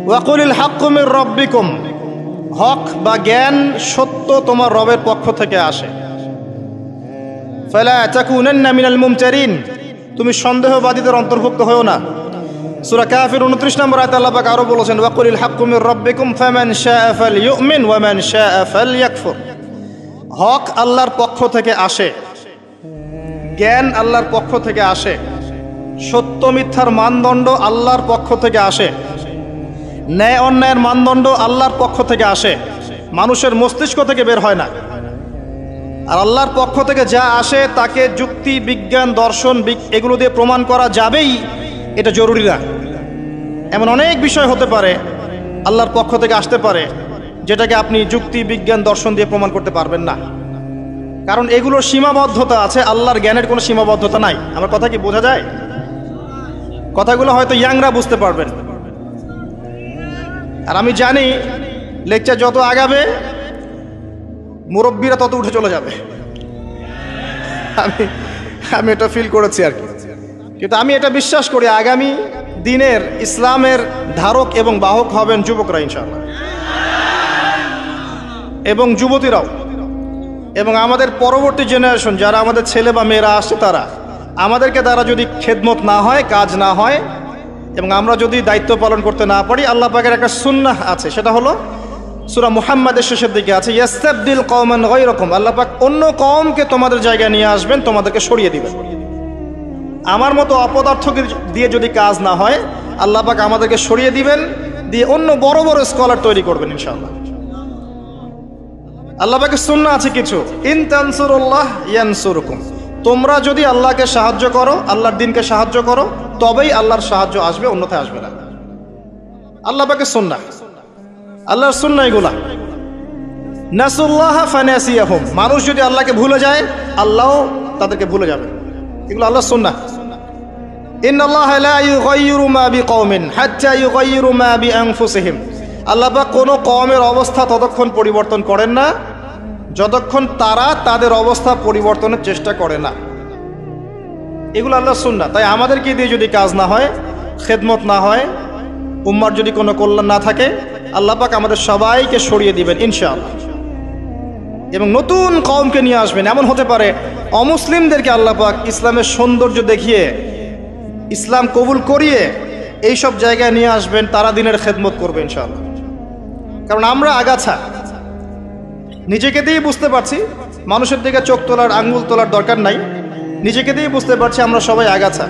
ওয়াকুলিল হাক্কু মির রাব্বিকুম, হক বা জ্ঞান সত্য তোমার রবের পক্ষ থেকে আসে। ফালা তাকুনান্না মিনাল মুমতারিন, তুমি সন্দেহবাদীদের অন্তর্ভুক্ত হও না। সূরা কাফির 29 নম্বর আয়াতে আল্লাহ পাক আরো বলেছেন, ওয়াকুলিল হাক্কু মির রাব্বিকুম ফামান শাআ ফালইউমিন ওয়া মান শাআ ফালইয়াকফুর। হক আল্লাহর পক্ষ থেকে আসে, জ্ঞান আল্লাহর পক্ষ থেকে আসে, সত্য মিথ্যার মানদণ্ড আল্লাহর পক্ষ থেকে আসে, ন্যায় অন্যায়ের মানদণ্ড আল্লাহর পক্ষ থেকে আসে, মানুষের মস্তিষ্ক থেকে বের হয় না। আর আল্লাহর পক্ষ থেকে যা আসে তাকে যুক্তি, বিজ্ঞান, দর্শন এগুলো দিয়ে প্রমাণ করা যাবেই, এটা জরুরি না। এমন অনেক বিষয় হতে পারে আল্লাহর পক্ষ থেকে আসতে পারে যেটাকে আপনি যুক্তি, বিজ্ঞান, দর্শন দিয়ে প্রমাণ করতে পারবেন না, কারণ এগুলোর সীমাবদ্ধতা আছে, আল্লাহর জ্ঞানের কোনো সীমাবদ্ধতা নাই। আমার কথা কি বোঝা যায়? কথাগুলো হয়তো ইয়াংরা বুঝতে পারবেন। আর আমি জানি লেকচার যত আগাবে মুরব্বীরা তত উঠে চলে যাবে, আমি এটা ফিল করেছি আর কি। কিন্তু আমি এটা বিশ্বাস করি আগামী দিনের ইসলামের ধারক এবং বাহক হবেন যুবকরা ইনশাআল্লাহ, এবং যুবতীরাও, এবং আমাদের পরবর্তী জেনারেশন যারা আমাদের ছেলে বা মেয়েরা আসছে তারা, আমাদেরকে দ্বারা যদি খেদমত না হয়, কাজ না হয়, এবং আমরা যদি দায়িত্ব পালন করতে না পারি, আল্লাহ পাকের একটা সুন্নাহ আছে, সেটা হলো সূরা মুহাম্মাদের শেষের দিকে আছে, ইয়াস্তাবদিল কওমান গায়রাকুম, আল্লাহ পাক অন্য কওমকে তোমাদের জায়গায় নিয়ে আসবেন, তোমাদেরকে সরিয়ে দিবেন। আমার মতো অপদার্থ দিয়ে যদি কাজ না হয়, আল্লাহ পাক আমাদেরকে সরিয়ে দিবেন, দিয়ে অন্য বড় বড় স্কলার তৈরি করবেন ইনশাআল্লাহ। আল্লাহ পাকের সুন্নাহ আছে কিছু, ইন তানসুরুল্লাহ ইয়ানসুরকুম, তোমরা যদি আল্লাহকে সাহায্য করো, আল্লাহর দ্বীনকে সাহায্য করো, তবেই আল্লাহর সাহায্য আসবে, অন্যথায় আসবে না। আল্লাহ পাকের সুন্নাহ, আল্লাহর সুন্নাহ এগুলা। নাসুল্লাহ ফানাসিয়াহুম, মানুষ যদি আল্লাহকে ভুলে যায়, আল্লাহ তাদেরকে ভুলে যাবে, এগুলো আল্লাহর সুন্নাহ। ইন্নাল্লাহা লা ইউগাইয়িরু মা বিকওমিন হাত্তা ইউগাইয়িরু মা বিআনফুসিহিম, আল্লাহ পাক কোনো কওমের অবস্থা ততক্ষণ পরিবর্তন করেন না যতক্ষণ তারা তাদের অবস্থা পরিবর্তনের চেষ্টা করে না। এগুলো আল্লাহর সুন্নাহ। তাই আমাদেরকে দিয়ে যদি কাজ না হয়, খেদমত না হয়, উম্মার যদি কোনো কল্যাণ না থাকে, আল্লাহ পাক আমাদের সবাইকে সরিয়ে দিবেন ইনশাআল্লাহ, এবং নতুন কওমকে নিয়ে আসবেন। এমন হতে পারে অমুসলিমদেরকে আল্লাহ পাক ইসলামের সৌন্দর্য দেখিয়ে, ইসলাম কবুল করিয়ে এইসব জায়গায় নিয়ে আসবেন, তারা দিনের খেদমত করবে ইনশাআল্লাহ। কারণ আমরা আগাছা, নিজেকে দিয়েই বুঝতে পারছি, মানুষের দিকে চোখ তোলার, আঙ্গুল তোলার দরকার নাই, নিজেকে দিয়েই বুঝতে পারছি আমরা সবাই আগাছা।